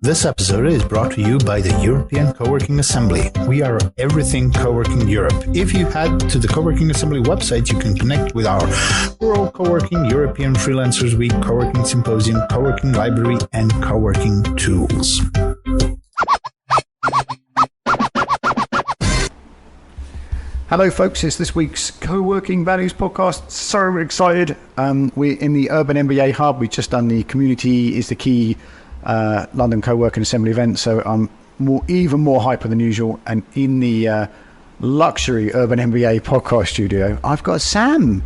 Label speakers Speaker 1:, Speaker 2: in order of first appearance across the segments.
Speaker 1: This episode is brought to you by the European Coworking Assembly. We are everything Coworking Europe. If you head to the Coworking Assembly website, you can connect with our World Coworking, European Freelancers Week, Coworking Symposium, Coworking Library, and Coworking Tools.
Speaker 2: Hello folks, it's this week's Co-working Values podcast. So excited. We're in the Urban MBA Hub. We've just done the Community is the Key London Co-working Assembly event, so I'm even more hyper than usual. And in the luxury Urban MBA podcast studio, I've got Sam.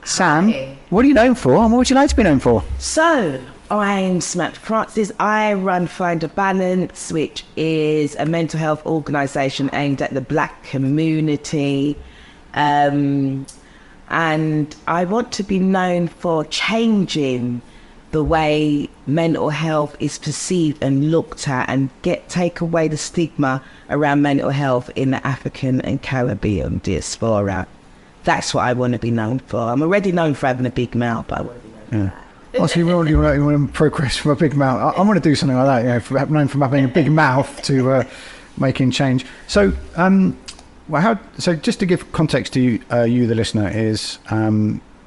Speaker 2: Sam, hi. What are you known for, and what would you like to be known for?
Speaker 3: So, I'm Samantha Francis. I run Find a Balance, which is a mental health organisation aimed at the Black community. And I want to be known for changing the way mental health is perceived and looked at, and take away the stigma around mental health in the African and Caribbean diaspora. That's what I want to be known for. I'm already known for having a big mouth, but I want to be known for that.
Speaker 2: Oh, so you want to progress from a big mouth. I want to do something like that, known from having a big mouth to making change. So, so just to give context to you, the listener, is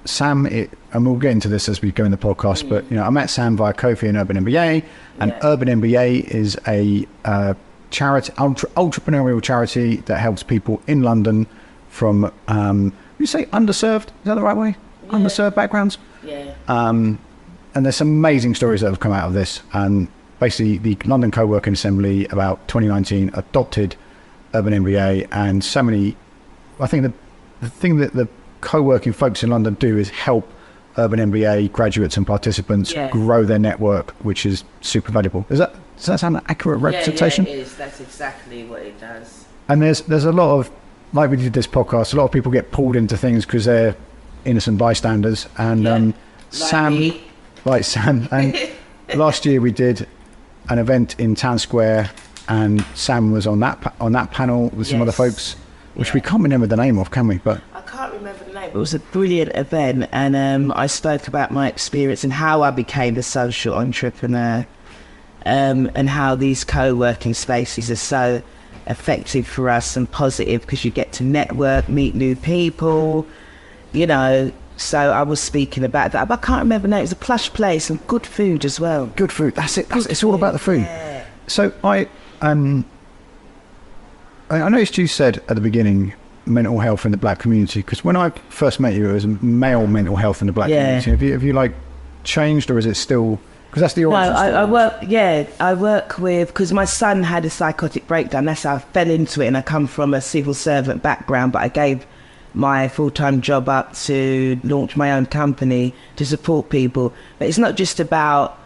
Speaker 2: Sam, and we'll get into this as we go in the podcast, but I met Sam via Kofi and Urban MBA, and Urban MBA is a charity, entrepreneurial charity that helps people in London from, you say underserved, is that the right way? Yeah. Underserved backgrounds?
Speaker 3: Yeah.
Speaker 2: And there's some amazing stories that have come out of this. And basically, the London Co-working Assembly, about 2019, adopted Urban MBA, and so many. I think the thing that the co-working folks in London do is help Urban MBA graduates and participants grow their network, which is super valuable. Does that sound an accurate representation?
Speaker 3: Yeah, it is. That's exactly what it does.
Speaker 2: And there's a lot of, like we did this podcast, a lot of people get pulled into things because they're innocent bystanders. And Sam. And last year we did an event in Town Square, and Sam was on that panel with some other folks, which we can't remember the name of, can we? But
Speaker 3: I can't remember the name. It was a brilliant event, and I spoke about my experience and how I became the social entrepreneur, and how these co-working spaces are so effective for us and positive because you get to network, meet new people, So I was speaking about that, but I can't remember now. It was a plush place and good food as well.
Speaker 2: Good food, that's it. It's all about the food.
Speaker 3: Yeah.
Speaker 2: So I noticed you said at the beginning mental health in the Black community, because when I first met you, it was male mental health in the Black community. Have you changed, or is it still? Because that's the origin story.
Speaker 3: I work with, because my son had a psychotic breakdown. That's how I fell into it, and I come from a civil servant background, but I gave my full-time job up to launch my own company to support people. But it's not just about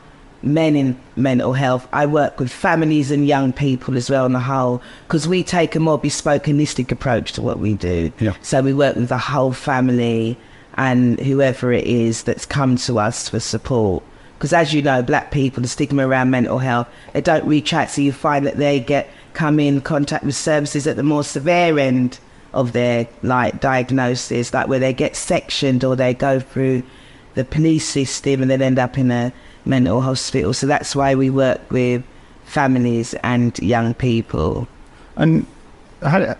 Speaker 3: men in mental health. I work with families and young people as well on the whole, because we take a more bespoke, holistic approach to what we do. Yeah. So we work with the whole family and whoever it is that's come to us for support. Because as you know, Black people, the stigma around mental health, they don't reach out, so you find that they come in contact with services at the more severe end of their diagnosis, where they get sectioned or they go through the police system and then end up in a mental hospital. So that's why we work with families and young people.
Speaker 2: And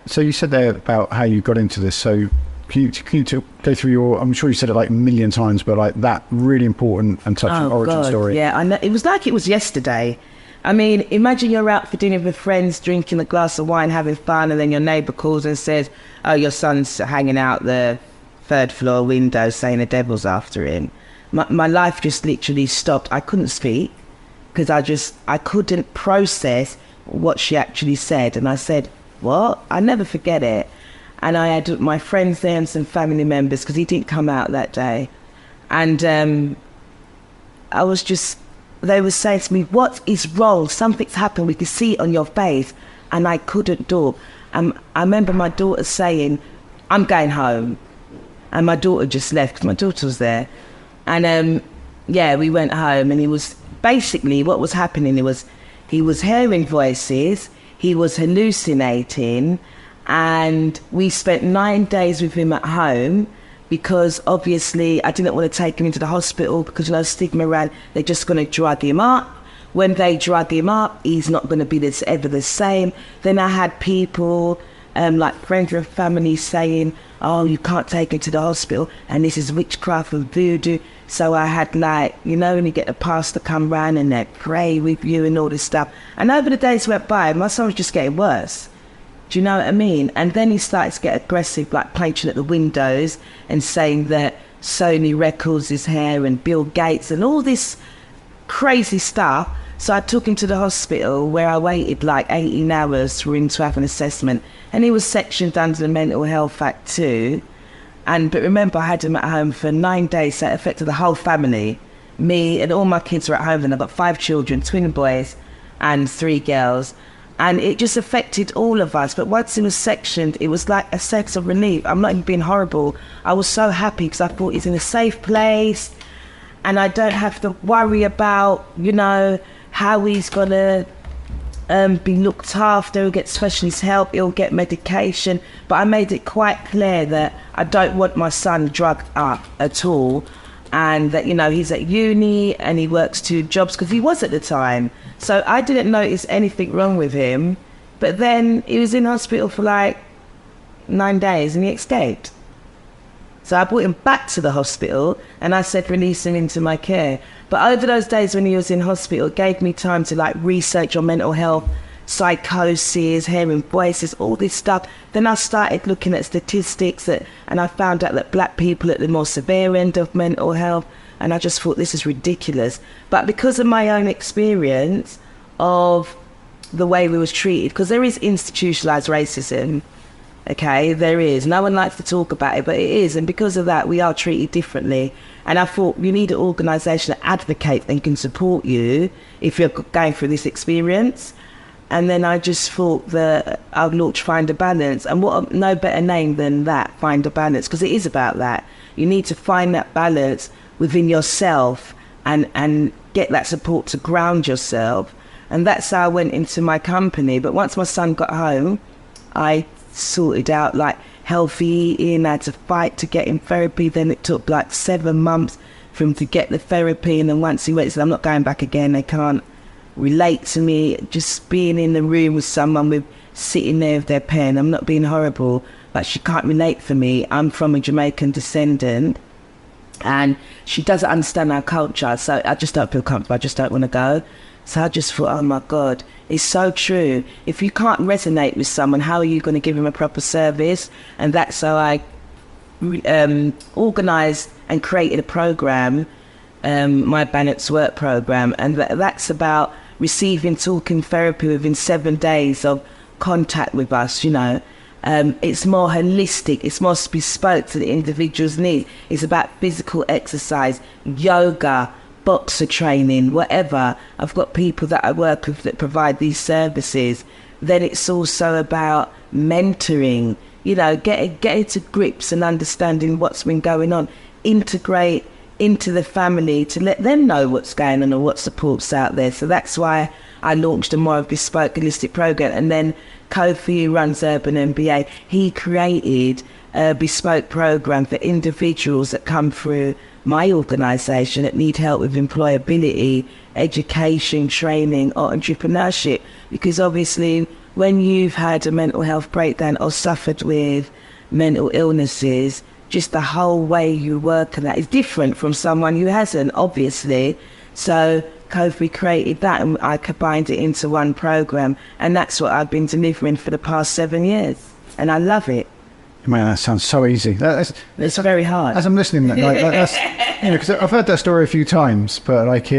Speaker 2: so you said there about how you got into this. So can you go through your? I'm sure you said it a million times, but that really important and touching origin story.
Speaker 3: Yeah, I know. It was yesterday. I mean, imagine you're out for dinner with friends, drinking a glass of wine, having fun, and then your neighbour calls and says, "Oh, your son's hanging out the third floor window saying the devil's after him." My life just literally stopped. I couldn't speak because I couldn't process what she actually said. And I said, "What?" I never forget it. And I had my friends there and some family members, because he didn't come out that day. And I was just... They were saying to me, "What is wrong? Something's happened. We can see it on your face." And I couldn't talk. I remember my daughter saying, "I'm going home." And my daughter just left because my daughter was there. And we went home, and he was basically, what was happening, he was hearing voices, he was hallucinating, and we spent 9 days with him at home. Because obviously I didn't want to take him into the hospital because stigma around, they're just going to drug him up. when they drug him up, he's not going to be ever the same. Then I had people, like friends and family saying, oh, you can't take him to the hospital, and this is witchcraft and voodoo. So I had, like, you know, when you get a pastor come round and they pray with you and all this stuff. And over the days went by, my son was just getting worse. Do you know what I mean? And then he started to get aggressive, like punching at the windows and saying that Sony Records is here and Bill Gates and all this crazy stuff. So I took him to the hospital, where I waited like 18 hours for him to have an assessment. And he was sectioned under the Mental Health Act too. But remember, I had him at home for 9 days, so it affected the whole family. Me and all my kids were at home, and I've got 5 children, 2 boys and 3 girls. And it just affected all of us. But once he was sectioned, it was like a sense of relief. I'm not even being horrible. I was so happy because I thought he's in a safe place and I don't have to worry about, you know, how he's going to be looked after. He'll get specialist help, he'll get medication. But I made it quite clear that I don't want my son drugged up at all. And that, you know, he's at uni and he works 2 jobs, because he was at the time. So I didn't notice anything wrong with him. But then he was in hospital for like 9 days and he escaped. So I brought him back to the hospital and I said, release him into my care. But over those days when he was in hospital, it gave me time to like research on mental health, psychosis, hearing voices, all this stuff. Then I started looking at statistics and I found out that black people are at the more severe end of mental health. And I just thought, this is ridiculous. But because of my own experience of the way we was treated, because there is institutionalized racism, okay, there is. No one likes to talk about it, but it is. And because of that, we are treated differently. And I thought, you need an organisation that advocates and can support you if you're going through this experience. And then I just thought that I'd launch Find a Balance. And what no better name than that, Find a Balance, because it is about that. You need to find that balance within yourself and get that support to ground yourself. And that's how I went into my company. But once my son got home, I sorted out like healthy eating. I had to fight to get him therapy. Then it took like 7 months for him to get the therapy. And then once he went, he said, I'm not going back again. They can't relate to me. Just being in the room with someone with sitting there with their pen. I'm not being horrible, but she can't relate for me. I'm from a Jamaican descendant and she doesn't understand our culture. So I just don't feel comfortable. I just don't want to go. So I just thought, oh my God, it's so true. If you can't resonate with someone, how are you going to give him a proper service? And that's how I organised and created a program, my Balanced Work program. And that's about receiving talking therapy within 7 days of contact with us, you know. It's more holistic, it's more bespoke to the individual's needs. It's about physical exercise, yoga, boxer training, whatever. I've got people that I work with that provide these services. Then it's also about mentoring, you know, getting to grips and understanding what's been going on, integrate into the family to let them know what's going on and what support's out there. So that's why I launched a more bespoke holistic program. And then Kofi, who runs Urban MBA, he created a bespoke program for individuals that come through my organisation that need help with employability, education, training or entrepreneurship. Because obviously when you've had a mental health breakdown or suffered with mental illnesses, just the whole way you work and that is different from someone who hasn't, obviously. So Kofi created that and I combined it into one program, and that's what I've been delivering for the past 7 years, and I love it.
Speaker 2: Man, that sounds so easy.
Speaker 3: It's very hard.
Speaker 2: As I'm listening, that's, you know, because I've heard that story a few times, but like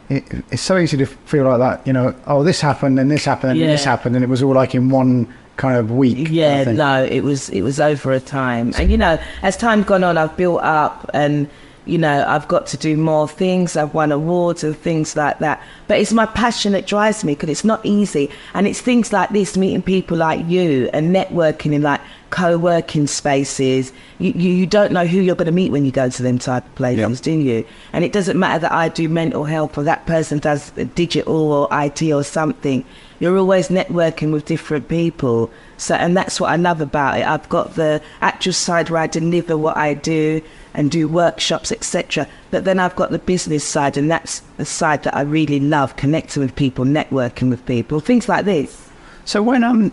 Speaker 2: it's so easy to feel like that, you know, oh, this happened and this happened and this happened, and it was all like in one kind of week.
Speaker 3: Yeah, no, it was over a time. And, you know, as time gone on, I've built up and, you know, I've got to do more things. I've won awards and things like that. But it's my passion that drives me, because it's not easy. And it's things like this, meeting people like you and networking in like co-working spaces, you don't know who you're going to meet when you go to them type of places, do you? And it doesn't matter that I do mental health or that person does digital or IT or something. You're always networking with different people. So, and that's what I love about it. I've got the actual side where I deliver what I do and do workshops, etc. But then I've got the business side, and that's the side that I really love, connecting with people, networking with people, things like this.
Speaker 2: So when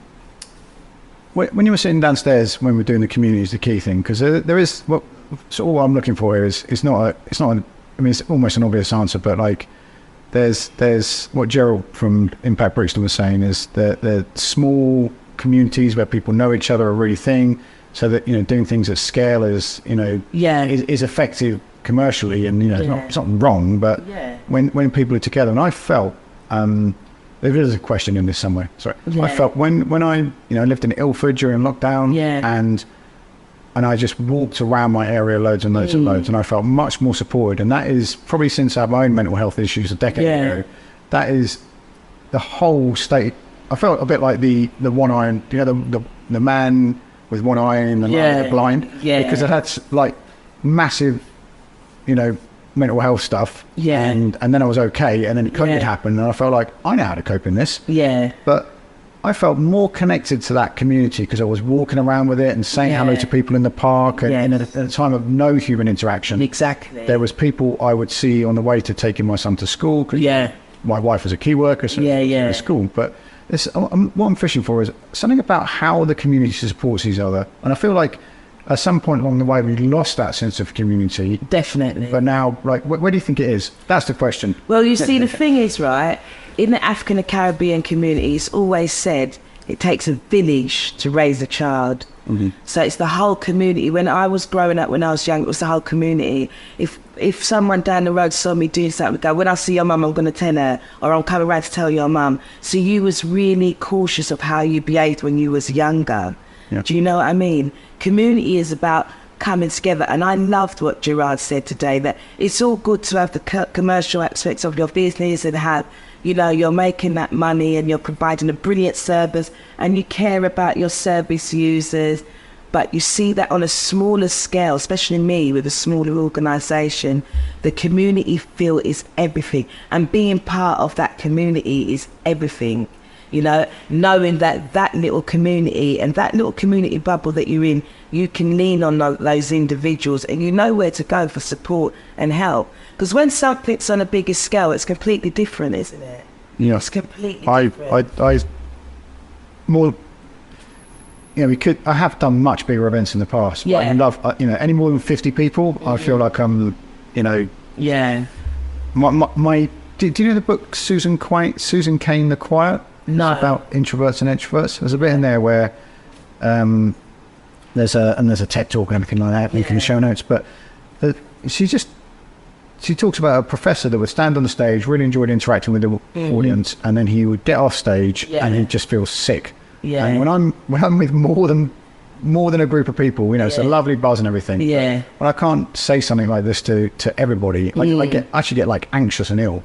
Speaker 2: you were sitting downstairs when we were doing the community is the key thing, because there is what all I'm looking for here is it's not I mean, it's almost an obvious answer, but like there's what Gerald from Impact Brixton was saying is the small communities where people know each other are a really thing, so that, you know, doing things at scale is, you know, is effective commercially, and, you know, it's not wrong, but when people are together, and I felt there is a question in this somewhere. Sorry, I felt when I, you know, lived in Ilford during lockdown, and I just walked around my area loads and loads and loads, and I felt much more supported. And that is probably since I had my own mental health issues a decade ago. That is the whole state. I felt a bit like the one-eyed, you know, the man with one eye and the blind, because I had like massive, you know, mental health stuff, and then I was okay, and then COVID happened, and I felt like I know how to cope in this. But I felt more connected to that community because I was walking around with it and saying hello to people in the park, and at a time of no human interaction.
Speaker 3: Exactly.
Speaker 2: There was people I would see on the way to taking my son to school. My wife was a key worker, so at school. But what I'm fishing for is something about how the community supports each other, and I feel like at some point along the way we lost that sense of community.
Speaker 3: Definitely.
Speaker 2: But now, like, where do you think it is? That's the question.
Speaker 3: Well, you see, the thing is, right, in the African and Caribbean community, it's always said it takes a village to raise a child. So it's the whole community. When I was growing up, when I was young, it was the whole community. If someone down the road saw me doing something, go, when I see your mum, I'm going to tell her, or I'm coming around to tell your mum. So you was really cautious of how you behaved when you was younger. Do you know what I mean? Community is about coming together. And I loved what Gerard said today, that it's all good to have the commercial aspects of your business and have, you know, you're making that money and you're providing a brilliant service and you care about your service users. But you see that on a smaller scale, especially me with a smaller organisation, the community feel is everything. And being part of that community is everything. You know, knowing that little community and that little community bubble that you're in, you can lean on those individuals and you know where to go for support and help. Because when something's on a bigger scale, it's completely different, isn't it?
Speaker 2: Yeah.
Speaker 3: It's completely different.
Speaker 2: I more, you know, I have done much bigger events in the past. But I love, you know, any more than 50 people, I feel like I'm, you know. Do you know the book Susan Cain, The Quiet?
Speaker 3: No.
Speaker 2: It's about introverts and extroverts. There's a bit in there where there's a TED talk and everything like that, link in the show notes. But she talks about a professor that would stand on the stage, really enjoyed interacting with the audience, and then he would get off stage and he'd just feel sick. And when I'm with more than a group of people, you know, it's a lovely buzz and everything. But I can't say something like this to everybody. Like I actually get like anxious and ill.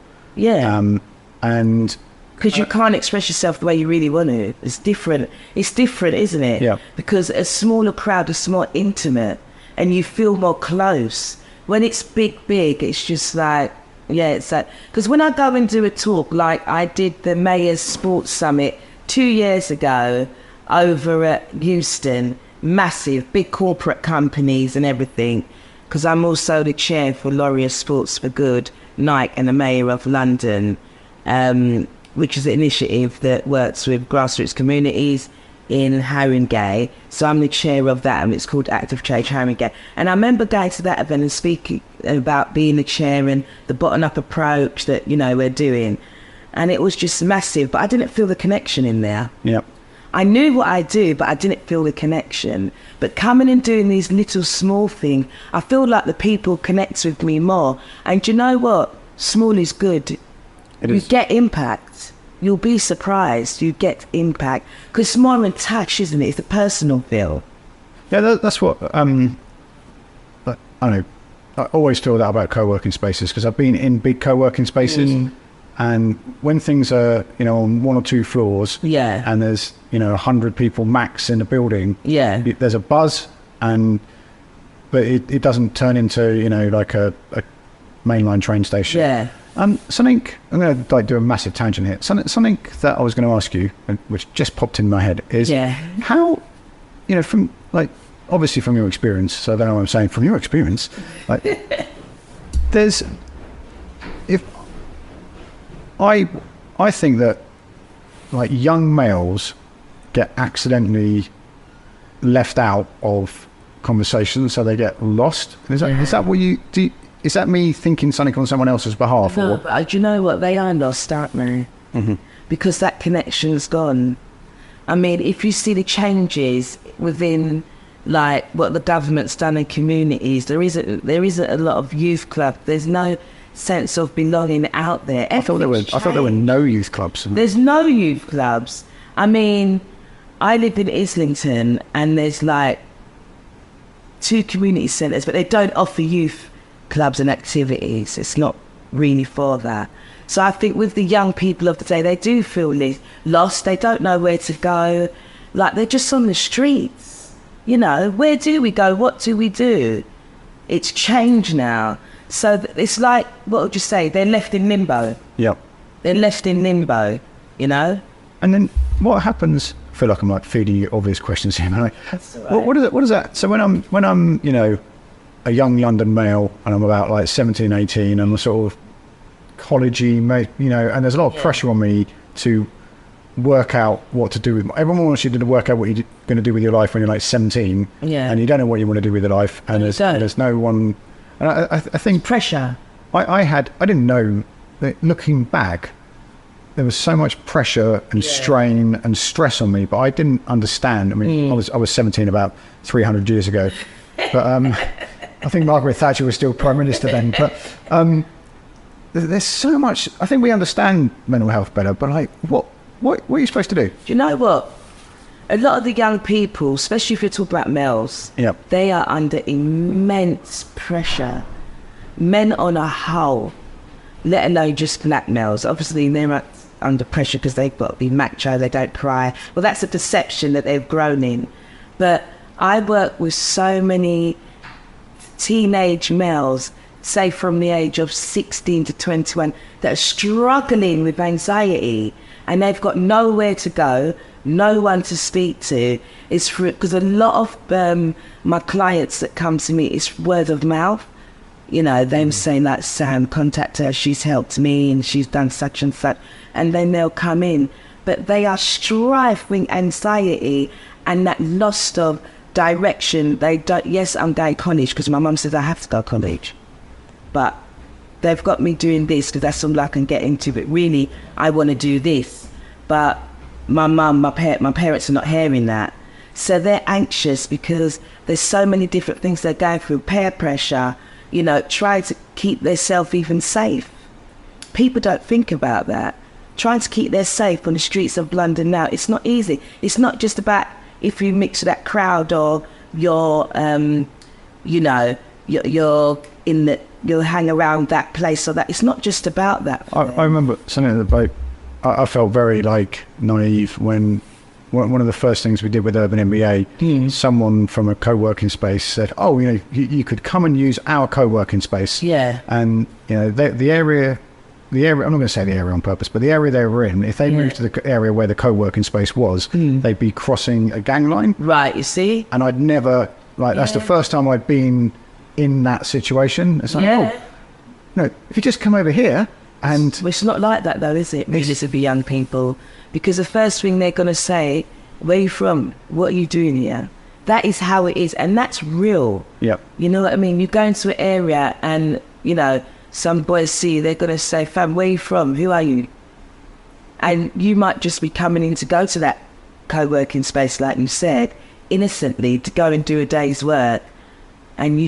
Speaker 2: And
Speaker 3: because you can't express yourself the way you really want to. It's different, isn't it?
Speaker 2: Yeah.
Speaker 3: Because a smaller crowd is more intimate and you feel more close. When it's big, it's just like, it's like, because when I go and do a talk, like I did the Mayor's Sports Summit 2 years ago over at Euston, massive, big corporate companies and everything, because I'm also the chair for Laureate Sports for Good, Nike and the Mayor of London, which is an initiative that works with grassroots communities in Haringey. So I'm the chair of that, and it's called Active Change Haringey. And I remember going to that event and speaking about being the chair and the bottom-up approach that, you know, we're doing. And it was just massive, but I didn't feel the connection in there. I knew what I do, but I didn't feel the connection. But coming and doing these little small things, I feel like the people connect with me more. And you know what? Small is good. You get impact. You'll be surprised. You get impact because it's more in touch, isn't it? It's a personal feel.
Speaker 2: Yeah, that's what I don't know. I always feel that about co-working spaces because I've been in big co-working spaces, And when things are, on 1 or 2 floors,
Speaker 3: Yeah.
Speaker 2: and there's, 100 people max in the building,
Speaker 3: Yeah.
Speaker 2: there's a buzz, but it doesn't turn into, like a mainline train station.
Speaker 3: Yeah.
Speaker 2: Something, I'm going to do a massive tangent here. Something that I was going to ask you, which just popped in my head, is how, from obviously from your experience, so I don't know what I'm saying, from your experience, I think that young males get accidentally left out of conversations, so they get lost. Is that what you do? Is that me thinking something on someone else's behalf?
Speaker 3: No, but do you know what? They are lost, aren't they?
Speaker 2: Mm-hmm.
Speaker 3: Because that connection's gone. I mean, if you see the changes within, what the government's done in communities, there isn't a lot of youth clubs. There's no sense of belonging out there.
Speaker 2: I thought there were no youth clubs.
Speaker 3: There's no youth clubs. I mean, I live in Islington, and there's 2 community centres, but they don't offer youth clubs and activities. It's not really for that. So I think with the young people of the day, they do feel lost. They don't know where to go. They're just on the streets. Where do we go? What do we do? It's changed now. So it's what would you say? They're left in limbo.
Speaker 2: Yep.
Speaker 3: They're left in limbo, And
Speaker 2: then what happens? I feel like I'm feeding you obvious questions here.
Speaker 3: That's all right.
Speaker 2: What is that? So when I'm a young London male, and I'm about 17, 18, and I'm sort of collegey, and there's a lot of pressure on me to work out what to do with everyone wants you to work out what you're going to do with your life when you're 17, and you don't know what you want to do with your life, and there's no one. And I think
Speaker 3: pressure.
Speaker 2: I didn't know that looking back, there was so much pressure and strain and stress on me, but I didn't understand. I mean, I was 17 about 300 years ago, but I think Margaret Thatcher was still Prime Minister then. But there's so much. I think we understand mental health better, but what are you supposed to do?
Speaker 3: Do you know what? A lot of the young people, especially if you're talking about males, they are under immense pressure. Men on a whole, let alone just black males. Obviously, they're under pressure because they've got to be macho, they don't cry. Well, that's a perception that they've grown in. But I work with so many teenage males, say from the age of 16 to 21, that are struggling with anxiety, and they've got nowhere to go, no one to speak to. It's because a lot of my clients that come to me, it's word of mouth. Them saying Sam, contact her, she's helped me and she's done such and such, and then they'll come in. But they are striving anxiety and that loss of direction. They don't. Yes, I'm going to college because my mum says I have to go to college, but they've got me doing this because that's all I can get into. But really, I want to do this. But my mum, my parents are not hearing that. So they're anxious because there's so many different things they're going through. Peer pressure, try to keep themselves even safe. People don't think about that. Trying to keep them safe on the streets of London now, it's not easy. It's not just about if you mix with that crowd or you'll hang around that place or that. It's not just about that.
Speaker 2: I remember something about. I felt very naive when one of the first things we did with Urban MBA, someone from a co-working space said, "Oh, you could come and use our co-working space."
Speaker 3: Yeah.
Speaker 2: And the area. I'm not going to say the area on purpose, but the area they were in, if they moved to the area where the co-working space was, they'd be crossing a gang line.
Speaker 3: Right, you see?
Speaker 2: And I'd never, that's the first time I'd been in that situation. It's if you just come over here and...
Speaker 3: Well, it's not like that though, is it? Really, to be young people. Because the first thing they're going to say, where are you from? What are you doing here? That is how it is. And that's real.
Speaker 2: Yep.
Speaker 3: You know what I mean? You go into an area and, some boys see you, they're going to say, fam, where are you from? Who are you? And you might just be coming in to go to that co-working space, like you said, innocently, to go and do a day's work. And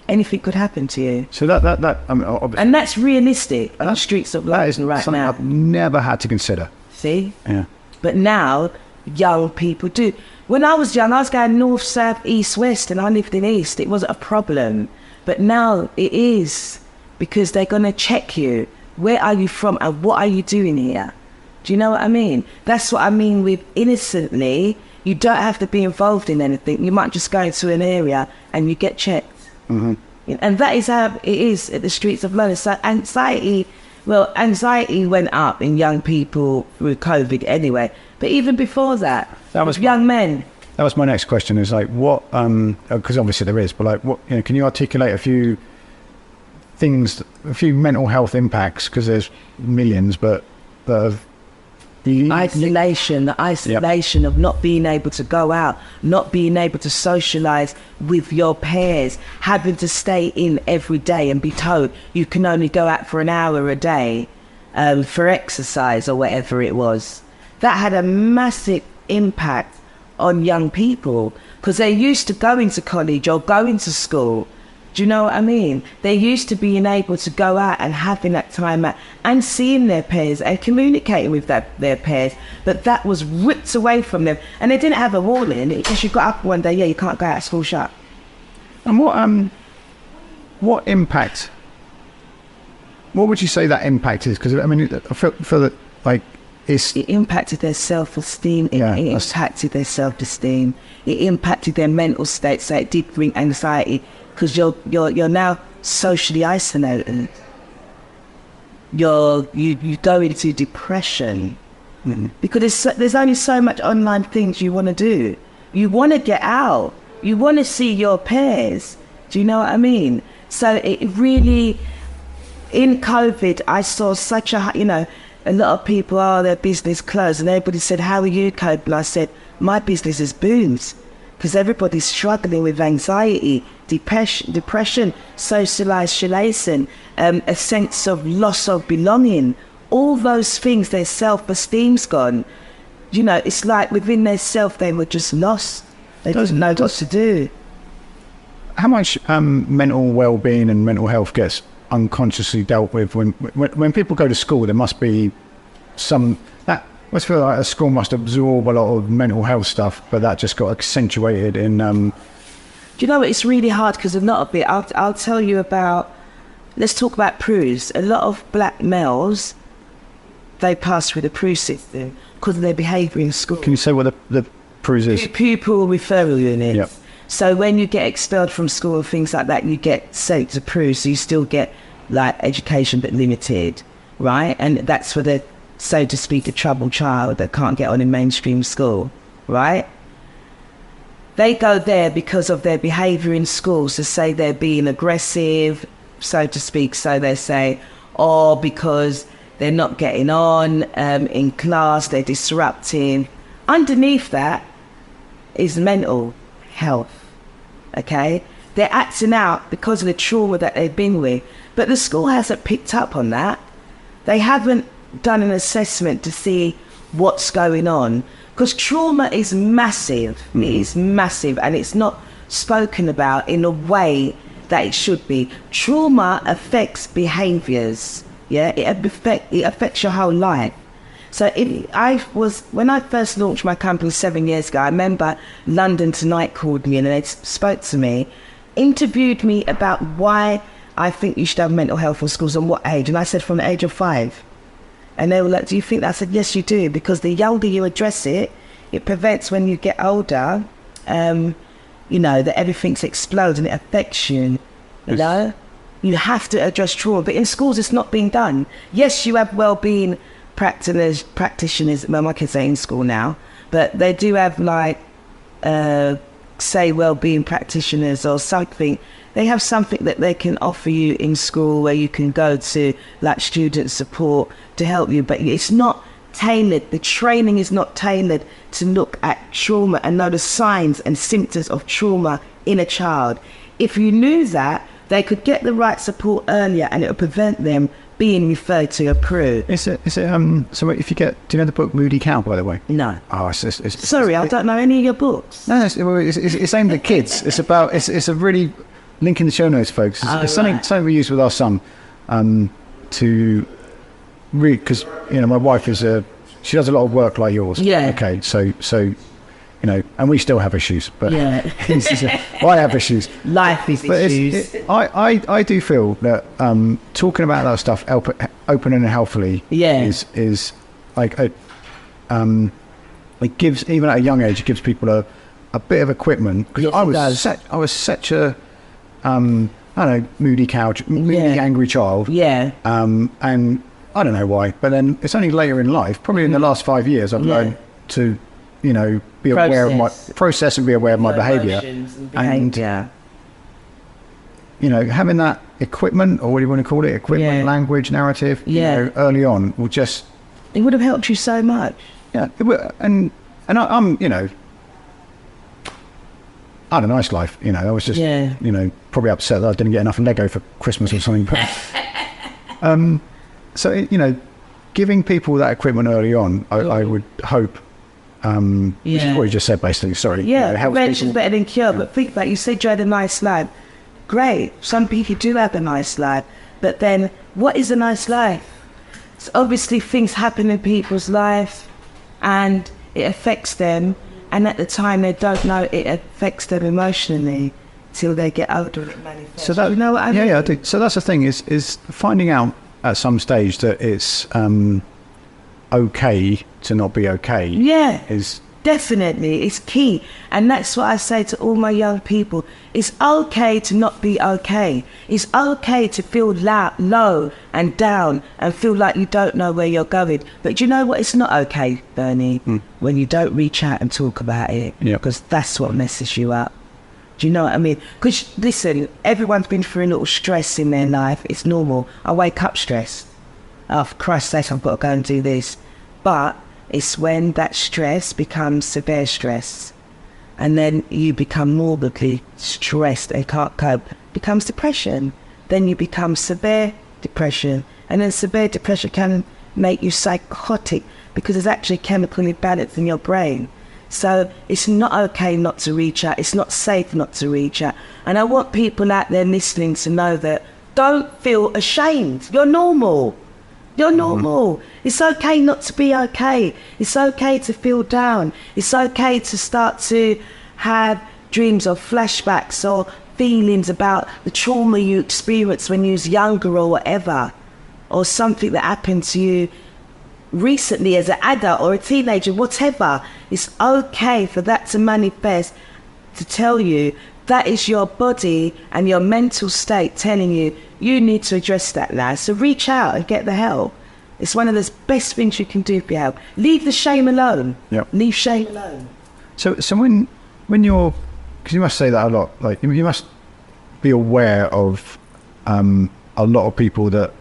Speaker 3: anything could happen to you.
Speaker 2: So that I mean, obviously,
Speaker 3: and that's realistic on the streets of London right now.
Speaker 2: I've never had to consider.
Speaker 3: See?
Speaker 2: Yeah.
Speaker 3: But now, young people do. When I was young, I was going north, south, east, west, and I lived in east. It wasn't a problem. But now it is. Because they're going to check you. Where are you from and what are you doing here? Do you know what I mean? That's what I mean with innocently. You don't have to be involved in anything. You might just go into an area and you get checked.
Speaker 2: Mm-hmm.
Speaker 3: And that is how it is at the streets of London. So anxiety went up in young people through COVID anyway. But even before that was young men.
Speaker 2: That was my next question, is like, what, because obviously there is, but like, what, you know, can you articulate a few things, a few mental health impacts, because there's millions, but of the
Speaker 3: isolation of not being able to go out, not being able to socialise with your peers, having to stay in every day and be told you can only go out for an hour a day for exercise or whatever it was. That had a massive impact on young people because they're used to going to college or going to school. Do you know what I mean? They're used to being able to go out and having that time out and seeing their peers and communicating with their peers, but that was ripped away from them. And they didn't have a warning. It's just you got up one day, you can't go out, school shut.
Speaker 2: And what impact, what would you say that impact is? Because I mean, I feel that like it
Speaker 3: impacted their self-esteem, it impacted their self-esteem, it impacted their mental state, so it did bring anxiety. Because you're now socially isolated. You go into depression because there's only so much online things you want to do. You want to get out. You want to see your peers. Do you know what I mean? So it really, in COVID, I saw such a lot of people, their business closed, and everybody said, "How are you coping?" I said, "My business is boomed." Because everybody's struggling with anxiety, depression, social isolation, a sense of loss of belonging. All those things, their self-esteem's gone. You know, it's like within their self, they were just lost. They didn't know what to do.
Speaker 2: How much mental well-being and mental health gets unconsciously dealt with when people go to school? There must be some... I feel like a school must absorb a lot of mental health stuff, but that just got accentuated in...
Speaker 3: Do you know what? It's really hard because a lot of it... I'll tell you about... Let's talk about PRUs. A lot of black males, they pass through the PRUs system because of their behaviour in school.
Speaker 2: Can you say what the PRUs is?
Speaker 3: Pupil referral units.
Speaker 2: Yep.
Speaker 3: So when you get expelled from school and things like that, you get sent to PRUs, so you still get like education but limited, right? And that's for the... so to speak, a troubled child that can't get on in mainstream school, right? They go there because of their behaviour in school, so say they're being aggressive, so to speak, so they say, or because they're not getting on in class, they're disrupting. Underneath that is mental health, okay? They're acting out because of the trauma that they've been with, but the school hasn't picked up on that. They haven't done an assessment to see what's going on, because trauma is massive. It is massive, and it's not spoken about in a way that it should be. Trauma affects behaviors. It affects your whole life. So when I first launched my company 7 years ago, I remember London Tonight called me and they spoke to me, interviewed me about why I think you should have mental health in schools and what age, and I said from the age of 5. And they were like, "Do you think that?" I said, "Yes, you do, because the younger you address it, it prevents when you get older, that everything's explodes and it affects you, you know? You have to address trauma, but in schools it's not being done. Yes, you have well-being practitioners, well, my kids are in school now, but they do have say well-being practitioners or something. They have something that they can offer you in school where you can go to, like student support to help you, but it's not tailored. The training is not tailored to look at trauma and know the signs and symptoms of trauma in a child. If you knew that, they could get the right support earlier and it would prevent them being referred to a PRU.
Speaker 2: So if you get, do you know the book Moody Cow, by the way?
Speaker 3: No.
Speaker 2: Oh,
Speaker 3: sorry, I don't know any of your books.
Speaker 2: No, it's aimed at kids. It's a really... Link in the show notes, folks. It's something we use with our son to read, because my wife she does a lot of work like yours.
Speaker 3: Yeah.
Speaker 2: Okay, so and we still have issues, but
Speaker 3: yeah.
Speaker 2: I have issues.
Speaker 3: Life is issues.
Speaker 2: I do feel that talking about that stuff open and healthily is like it gives, even at a young age, it gives people a bit of equipment. Because I was such a I don't know, moody, angry child. Yeah. And I don't know why, but then it's only later in life, probably in the last 5 years, I've learned to, you know, be aware of my process and be aware of my behaviour. And you know, having that equipment, or what do you want to call it, language, narrative, you know, early on will just...
Speaker 3: It would have helped you so much.
Speaker 2: Yeah, it would, and I'm, you know, I had a nice life, you know. I was just, you know, probably upset that I didn't get enough Lego for Christmas or something. But, so, you know, giving people that equipment early on, I would hope, which is what you just said, basically, sorry.
Speaker 3: Yeah,
Speaker 2: you know,
Speaker 3: prevention's better than cure, but think about it, you said you had a nice life. Great, some people do have a nice life, but then what is a nice life? So obviously things happen in people's life and it affects them, and at the time they don't know it affects them emotionally till they get older and it manifests. So that, you know what I mean?
Speaker 2: Yeah, I do. So that's the thing, is finding out at some stage that it's okay to not be okay.
Speaker 3: Yeah.
Speaker 2: Is
Speaker 3: definitely, it's key. And that's what I say to all my young people. It's okay to not be okay. It's okay to feel low and down and feel like you don't know where you're going. But you know what? It's not okay, Bernie, when you don't reach out and talk about it. Because that's what messes you up. Do you know what I mean? Because, listen, everyone's been through a little stress in their life. It's normal. I wake up stressed. Oh, for Christ's sake, I've got to go and do this. But it's when that stress becomes severe stress, and then you become morbidly stressed and can't cope, becomes depression. Then you become severe depression, and then severe depression can make you psychotic because there's actually chemical imbalance in your brain. So it's not okay not to reach out. It's not safe not to reach out. And I want people out there listening to know that don't feel ashamed. You're normal. You're normal. It's okay not to be okay. It's okay to feel down. It's okay to start to have dreams or flashbacks or feelings about the trauma you experienced when you was younger or whatever, or something that happened to you recently as an adult or a teenager, whatever. It's okay for that to manifest, to tell you that is your body and your mental state telling you you need to address that now. So reach out and get the help. It's one of the best things you can do for your help. Leave the shame alone. Leave shame alone.
Speaker 2: So when you're, because you must say that a lot, like you must be aware of a lot of people that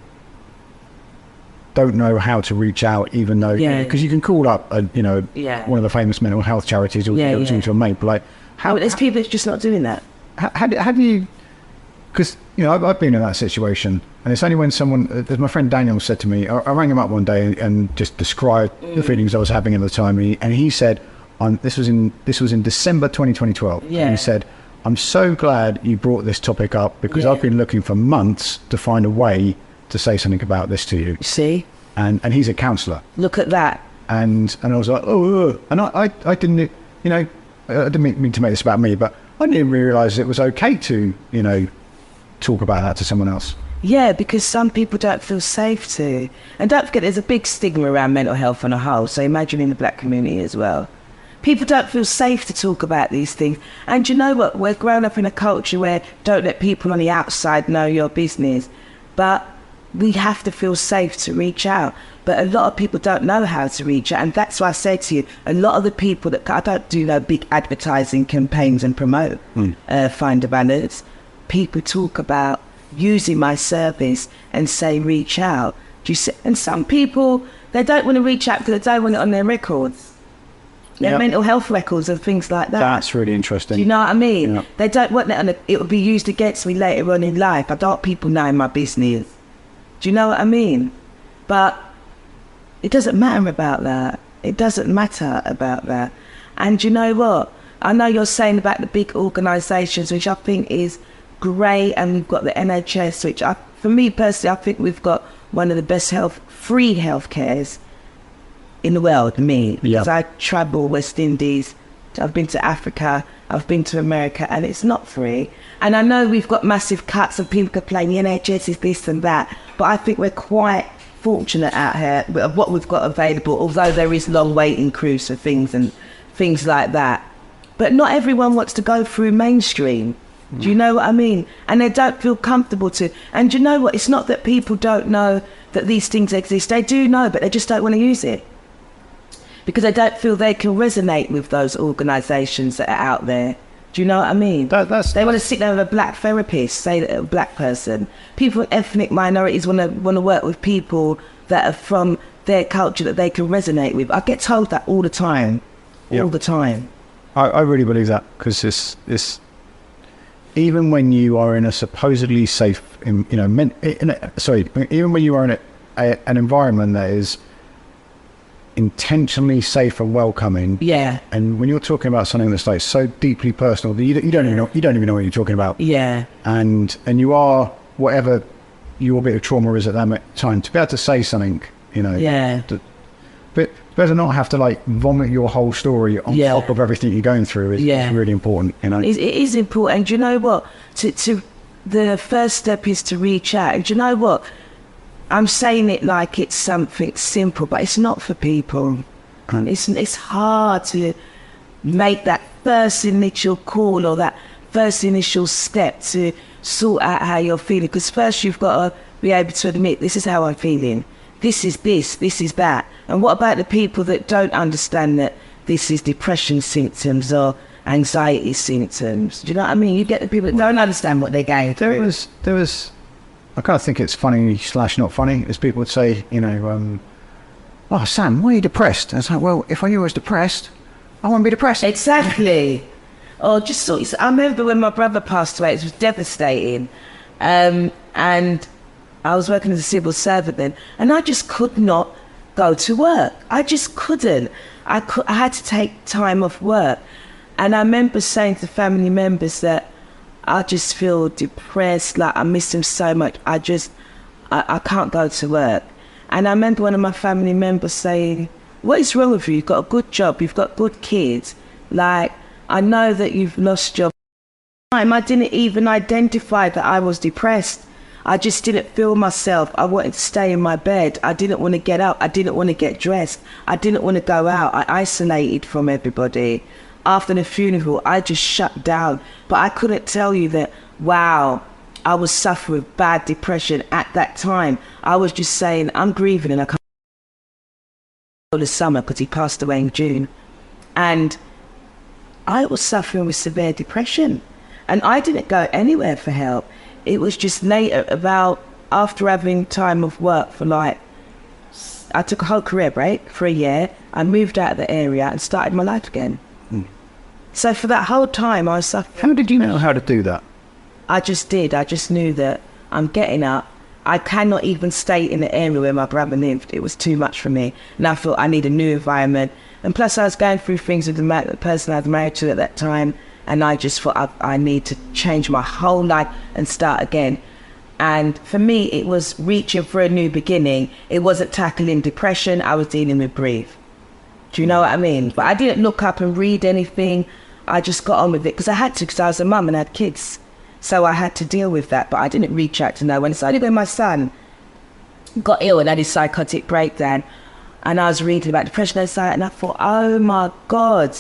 Speaker 2: don't know how to reach out, even though, because you can call up one of the famous mental health charities or to a mate, but like how
Speaker 3: there's people that's just not doing that.
Speaker 2: How do you, because you know I've been in that situation, and it's only when someone, as my friend Daniel said to me, I rang him up one day and just described the feelings I was having at the time, and he said, this was in December 2012, and he said, I'm so glad you brought this topic up because I've been looking for months to find a way to say something about this to you.
Speaker 3: See?
Speaker 2: And he's a counsellor.
Speaker 3: Look at that.
Speaker 2: And I was like, and I didn't, you know, I didn't mean to make this about me, but I didn't realise it was okay to, you know, talk about that to someone else.
Speaker 3: Yeah, because some people don't feel safe to. And don't forget, there's a big stigma around mental health on a whole, so imagine in the black community as well. People don't feel safe to talk about these things. And you know what? We're grown up in a culture where don't let people on the outside know your business. But we have to feel safe to reach out. But a lot of people don't know how to reach out. And that's why I say to you, a lot of the people that, I don't do no big advertising campaigns and promote Find a Balance. People talk about using my service and say reach out. Do you see? And some people, they don't want to reach out because they don't want it on their records. Their mental health records and things like that.
Speaker 2: That's really interesting.
Speaker 3: Do you know what I mean? They don't want that it will be used against me later on in life. I don't want people knowing my business. Do you know what I mean? But it doesn't matter about that. It doesn't matter about that. And you know what? I know you're saying about the big organisations, which I think is great, and we've got the NHS, which for me personally, I think we've got one of the best free healthcares in the world, because I travel West Indies, I've been to Africa, I've been to America, and it's not free. And I know we've got massive cuts and people complain the NHS is this and that, but I think we're quite fortunate out here of what we've got available, although there is long waiting queues for things and things like that. But not everyone wants to go through mainstream. Do you know what I mean? And they don't feel comfortable to. And you know what? It's not that people don't know that these things exist. They do know, but they just don't want to use it. Because they don't feel they can resonate with those organisations that are out there. Do you know what I mean? They want to sit there with a black therapist, say that a black person. People with ethnic minorities want to work with people that are from their culture that they can resonate with. I get told that all the time. All the time.
Speaker 2: I really believe that, because it's even when you are in a supposedly safe, even when you are in an environment that is intentionally safe and welcoming.
Speaker 3: Yeah.
Speaker 2: And when you're talking about something that's like so deeply personal that you don't even know what you're talking about.
Speaker 3: Yeah.
Speaker 2: And you are whatever your bit of trauma is at that time, to be able to say something,
Speaker 3: Yeah.
Speaker 2: But better not have to like vomit your whole story on top of everything you're going through is really important.
Speaker 3: It is important. Do you know what? To the first step is to reach out. And do you know what? I'm saying it like it's something simple, but it's not for people. It's hard to make that first initial call or that first initial step to sort out how you're feeling. Because first you've got to be able to admit, this is how I'm feeling. This is that. And what about the people that don't understand that this is depression symptoms or anxiety symptoms? Do you know what I mean? You get the people that don't understand what they're going through.
Speaker 2: There was, I kind of think it's funny / not funny, as people would say, oh, Sam, why are you depressed? And it's like, well, if I knew I was depressed, I wouldn't be depressed.
Speaker 3: Exactly. Or just sort of, I remember when my brother passed away, it was devastating. And I was working as a civil servant then, and I just could not go to work. I just couldn't. I had to take time off work. And I remember saying to family members that I just feel depressed, like I miss them so much. I can't go to work. And I remember one of my family members saying, what is wrong with you? You've got a good job, you've got good kids. Like, I know that you've lost your time. I didn't even identify that I was depressed. I just didn't feel myself. I wanted to stay in my bed. I didn't want to get up. I didn't want to get dressed. I didn't want to go out. I isolated from everybody. After the funeral, I just shut down. But I couldn't tell you that, wow, I was suffering with bad depression at that time. I was just saying, I'm grieving and I can't go the summer because he passed away in June. And I was suffering with severe depression. And I didn't go anywhere for help. It was just later, about after having time off work for I took a whole career break for a year. I moved out of the area and started my life again. So for that whole time I was suffering.
Speaker 2: How did you know how to do that?
Speaker 3: I just did. I just knew that I'm getting up. I cannot even stay in the area where my brother lived. It was too much for me. And I thought I need a new environment. And plus I was going through things with the person I was married to at that time. And I just thought I need to change my whole life and start again. And for me, it was reaching for a new beginning. It wasn't tackling depression. I was dealing with grief. Do you know what I mean? But I didn't look up and read anything. I just got on with it because I had to, because I was a mum and had kids. So I had to deal with that. But I didn't reach out to no one. It's only when my son got ill and had his psychotic breakdown, and I was reading about depression and anxiety, and I thought, oh my God,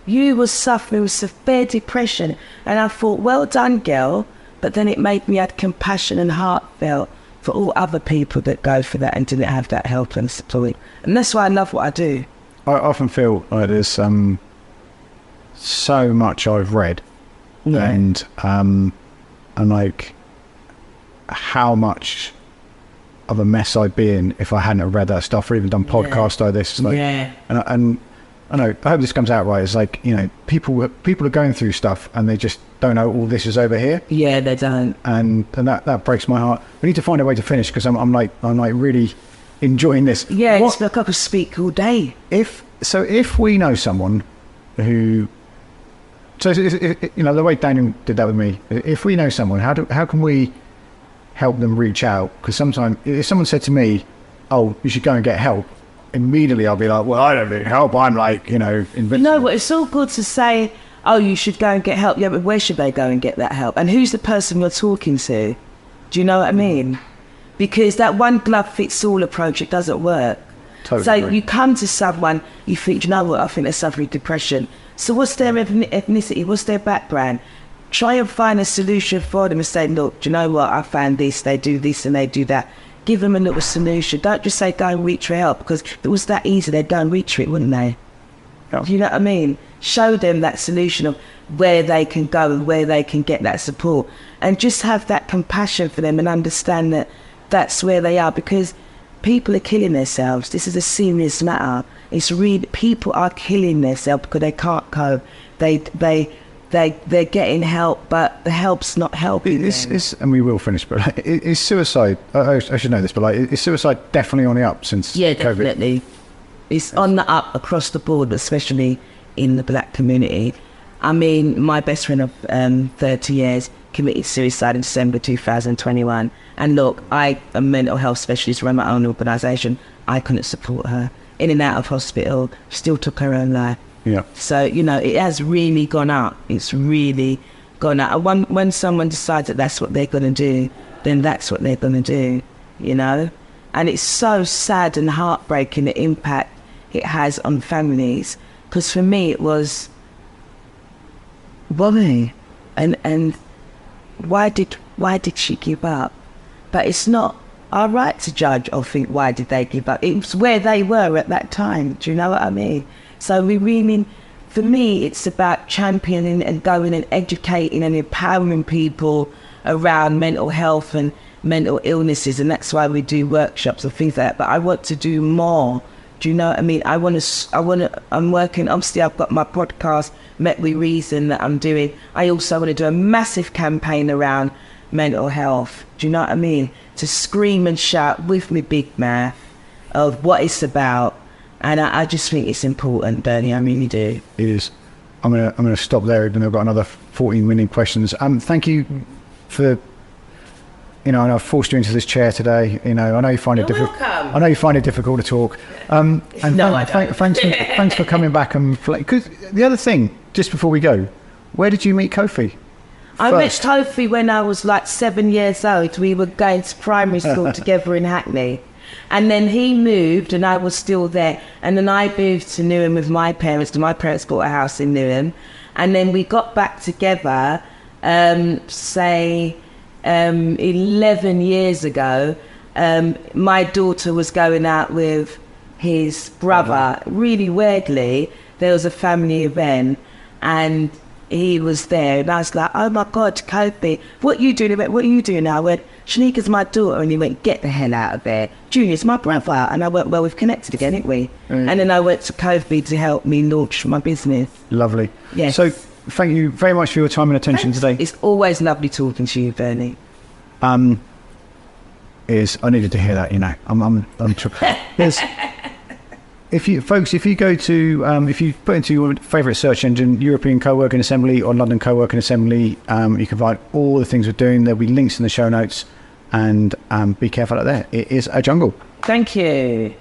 Speaker 3: you were suffering with severe depression. And I thought, well done, girl. But then it made me have compassion and heartfelt for all other people that go for that and didn't have that help and support. And that's why I love what I do.
Speaker 2: I often feel like there's so much I've read, and like how much of a mess I'd be in if I hadn't have read that stuff or even done podcasts like this. Like, and I know, I hope this comes out right. It's like, people are going through stuff and they just don't know all this is over here.
Speaker 3: Yeah, they don't.
Speaker 2: And that breaks my heart. We need to find a way to finish because I'm really enjoying this.
Speaker 3: Yeah, it's like I could speak all day.
Speaker 2: If we know someone who, the way Daniel did that with me, if we know someone, how can we help them reach out? Because sometimes if someone said to me, oh, you should go and get help, immediately I'll be like, well, I don't need help. I'm like, invincible.
Speaker 3: No, but it's all good to say, oh, you should go and get help. Yeah, but where should they go and get that help? And who's the person you're talking to? Do you know what I mean? because that one glove fits all approach, it doesn't work.
Speaker 2: Totally
Speaker 3: So
Speaker 2: agree.
Speaker 3: you come to someone, you think, you know what, I think they're suffering depression. So what's their ethnicity? What's their background? Try and find a solution for them and say, look, do you know what, I found this, they do this and they do that. Give them a little solution. Don't just say go and reach for help, because if it was that easy, they'd go and reach for it, wouldn't they?
Speaker 2: Yeah.
Speaker 3: Do you know what I mean? Show them that solution of where they can go and where they can get that support, and just have that compassion for them and understand that that's where they are, because people are killing themselves. This is a serious matter. It's really, people are killing themselves because they can't cope. They're getting help, but the help's not helping them.
Speaker 2: And we will finish, but like, is suicide, I should know this, but like, is suicide definitely on the up since
Speaker 3: Yeah,
Speaker 2: COVID?
Speaker 3: definitely. It's on the up across the board, especially in the black community. I mean, my best friend of 30 years committed suicide in December 2021. And look, I'm a mental health specialist, run my own organisation. I couldn't support her. In and out of hospital, still took her own life.
Speaker 2: Yeah.
Speaker 3: So, you know, it has really gone up. It's really gone up. And when someone decides that that's what they're going to do, then that's what they're going to do, you know? And it's so sad and heartbreaking, the impact it has on families. Because for me, it was, why? And why did she give up? But it's not our right to judge or think, why did they give up? It was where they were at that time. Do you know what I mean? So we really, for me, it's about championing and going and educating and empowering people around mental health and mental illnesses. And that's why we do workshops and things like that. But I want to do more. Do you know what I mean? I'm working, obviously I've got my podcast, Met with Reason, that I'm doing. I also want to do a massive campaign around mental health. Do you know what I mean? To scream and shout with me big mouth of what it's about. And I just think it's important, Bernie, I really do.
Speaker 2: It is. I'm gonna stop there, and I've got another 14 million questions. Thank you for, you know, and I've forced you into this chair today. You know, I know you find it difficult.
Speaker 3: Welcome.
Speaker 2: I know you find it difficult to talk. And
Speaker 3: No, I don't.
Speaker 2: thanks for coming back and because the other thing, just before we go, where did you meet Kofi?
Speaker 3: I met
Speaker 2: First.
Speaker 3: Kofi when I was like 7 years old. We were going to primary school together in Hackney. And then he moved and I was still there. And then I moved to Newham with my parents. My parents bought a house in Newham. And then we got back together, 11 years ago. My daughter was going out with his brother. Really weirdly, there was a family event and he was there, and I was like, oh my God, Kofi, what are you doing? He went, what are you doing now? I went, Shanika's my daughter. And he went, get the hell out of there. Junior's my brother. And I went, well, we've connected again, haven't we?
Speaker 2: Mm.
Speaker 3: And then I went to Kofi to help me launch my business.
Speaker 2: Lovely.
Speaker 3: Yes.
Speaker 2: So thank you very much for your time and attention today.
Speaker 3: It's always lovely talking to you, Bernie.
Speaker 2: I needed to hear that, you know. There's, if you go to if you put into your favourite search engine European Co-working Assembly or London Co-working Assembly, you can find all the things we're doing. There'll be links in the show notes, and be careful out there. It is a jungle.
Speaker 3: Thank you.